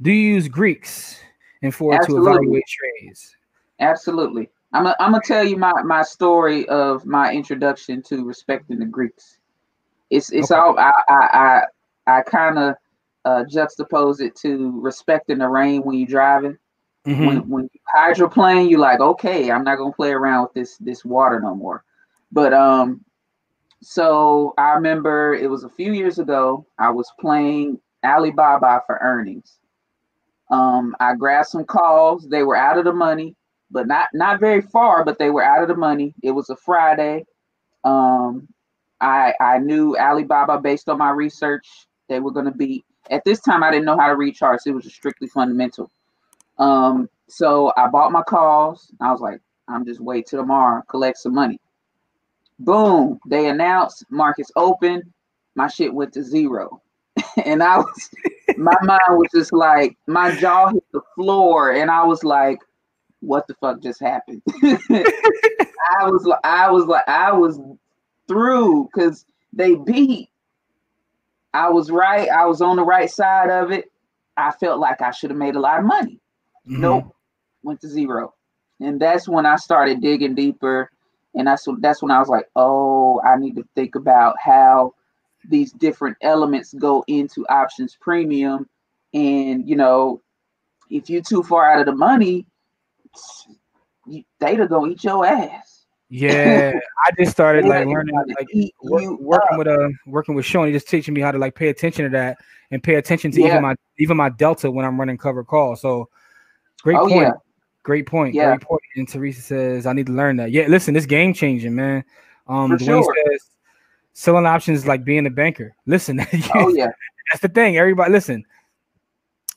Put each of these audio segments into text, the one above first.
Do you use Greeks and Ford to Absolutely. evaluate trades? Absolutely. I'm gonna tell you my story of my introduction to respecting the Greeks. It's Okay. all I kind of juxtapose it to respecting the rain when you're driving. Mm-hmm. When you hydroplane, you're like, okay, I'm not gonna play around with this water no more. But so I remember it was a few years ago. I was playing Alibaba for earnings. I grabbed some calls. They were out of the money, but not very far. But they were out of the money. It was a Friday. Um, I knew Alibaba based on my research. They were going to be at this time. I didn't know how to read charts. It was just strictly fundamental. So I bought my calls. I was like, I'm just wait till tomorrow, collect some money. Boom! They announced markets open. My shit went to zero, and my mind was just like my jaw hit the floor, and I was like, "What the fuck just happened?" I was through because they beat. I was right. I was on the right side of it. I felt like I should have made a lot of money. Mm-hmm. Nope, went to zero, and that's when I started digging deeper, and that's when I was like, "Oh, I need to think about how these different elements go into options premium, and if you too far out of the money, they'd gonna eat your ass. Yeah, I just started They'd like learning, about to like eat you working up. with Sean. He just teaching me how to like pay attention to that and pay attention to Yeah. even my delta when I'm running cover calls. So great Oh yeah. point, great point, Yeah. great point. And Teresa says I need to learn that. Yeah, listen, this game changing, man. For Dwayne sure. says selling options is like being a banker. Listen, Oh yeah. that's the thing. Everybody, listen.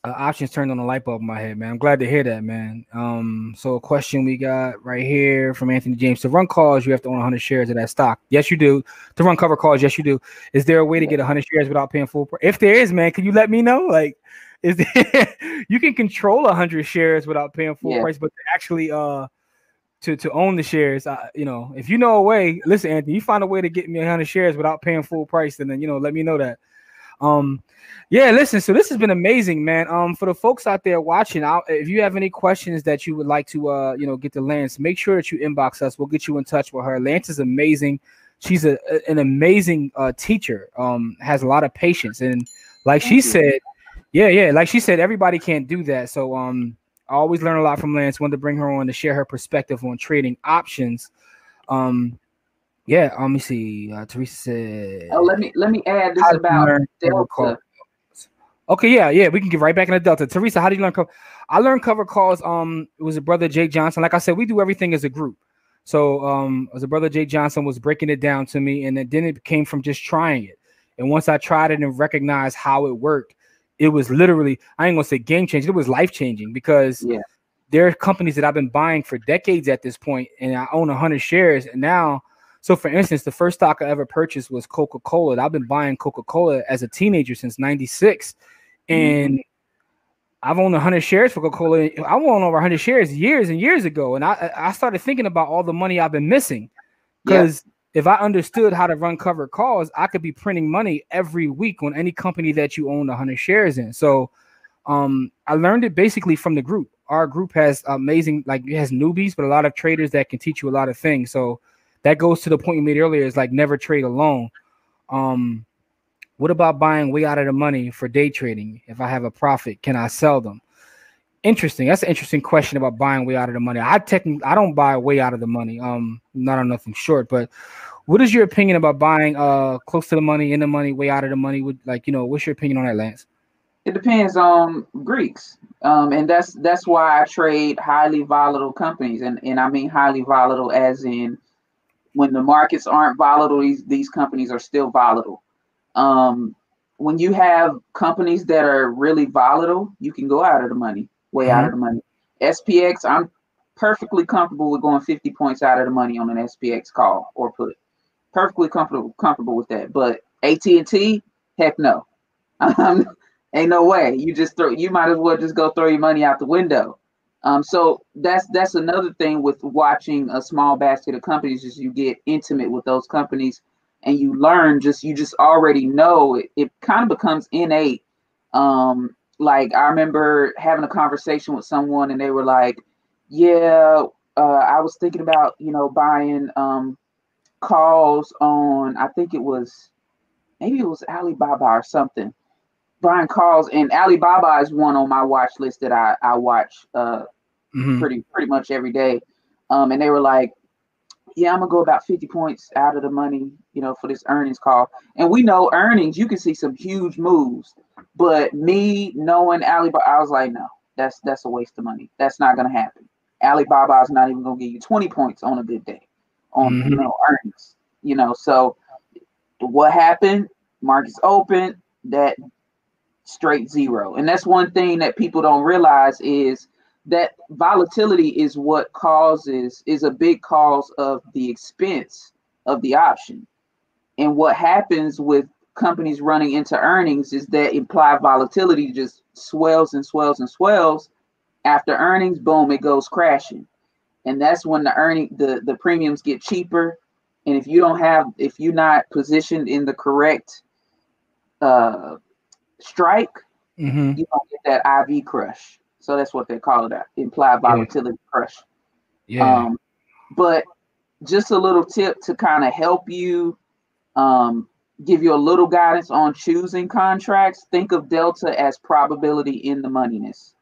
Options turned on the light bulb in my head, man. I'm glad to hear that, man. So a question we got right here from Anthony James: to run calls, you have to own 100 shares of that stock. Yes, you do. To run cover calls, yes, you do. Is there a way to Yeah. get 100 shares without paying full price? If there is, man, can you let me know? Like, is there, you can control 100 shares without paying full Yeah. price, but to actually to own the shares, if you know a way, listen, Anthony, you find a way to get me 100 shares without paying full price, then let me know that. Um, yeah, listen. So this has been amazing, man. For the folks out there watching, if you have any questions that you would like to, get to Lance, make sure that you inbox us. We'll get you in touch with her. Lance is amazing. She's an amazing teacher. Has a lot of patience, and like she Thank you. said, yeah, like she said, everybody can't do that. So I always learn a lot from Lance. Wanted to bring her on to share her perspective on trading options. Yeah. Let me see. Teresa Oh, said, let me add "How this do you about learn cover call?" Delta. Okay, yeah, we can get right back in the Delta. Teresa, how did you learn cover? I learned cover calls. It was a brother Jay Johnson. Like I said, we do everything as a group. So, as a brother Jay Johnson was breaking it down to me, and then it came from just trying it. And once I tried it and recognized how it worked, it was literally, I ain't gonna say game changing. It was life changing because Yeah. there are companies that I've been buying for decades at this point, and I own 100 shares. And now, so for instance, the first stock I ever purchased was Coca-Cola. I've been buying Coca-Cola as a teenager since '96. Hmm. And I've owned 100 shares for Coca-Cola. I owned over 100 shares years and years ago, and I started thinking about all the money I've been missing Yep. because if I understood how to run covered calls, I could be printing money every week on any company that you own 100 shares in. So I learned it basically from the group. Our group has amazing, like it has newbies, but a lot of traders that can teach you a lot of things. So that goes to the point you made earlier is like never trade alone. Um, what about buying way out of the money for day trading? If I have a profit, can I sell them? Interesting. That's an interesting question about buying way out of the money. I don't buy way out of the money. Not on nothing short, but what is your opinion about buying close to the money, in the money, way out of the money? What's your opinion on that, Lance? It depends on Greeks, and that's why I trade highly volatile companies, and I mean highly volatile as in when the markets aren't volatile, these companies are still volatile. Um, when you have companies that are really volatile, you can go out of the money, way out Hmm. of the money. SPX, I'm perfectly comfortable with going 50 points out of the money on an SPX call or put. Perfectly comfortable with that. But AT&T, heck no. Ain't no way. You might as well just go throw your money out the window. So that's another thing with watching a small basket of companies is you get intimate with those companies and you learn you just already know it kind of becomes innate. like I remember having a conversation with someone and they were like, yeah, I was thinking about, buying calls on, I think maybe it was Alibaba or something, buying calls, and Alibaba is one on my watch list that I watch pretty much every day. And they were like, yeah, I'm gonna go about 50 points out of the money, for this earnings call. And we know earnings, you can see some huge moves. But me knowing Alibaba, I was like, no, that's a waste of money. That's not gonna happen. Alibaba is not even gonna give you 20 points on a good day on earnings. So what happened? Markets open, that straight zero. And that's one thing that people don't realize is that volatility is is a big cause of the expense of the option. And what happens with companies running into earnings is that implied volatility just swells and swells and swells. After earnings, boom, it goes crashing. And that's when the premiums get cheaper. And if you're not positioned in the correct strike, you don't get that IV crush. So that's what they call it, implied volatility crush. Yeah. But just a little tip to kind of help you, give you a little guidance on choosing contracts. Think of delta as probability in the moneyness.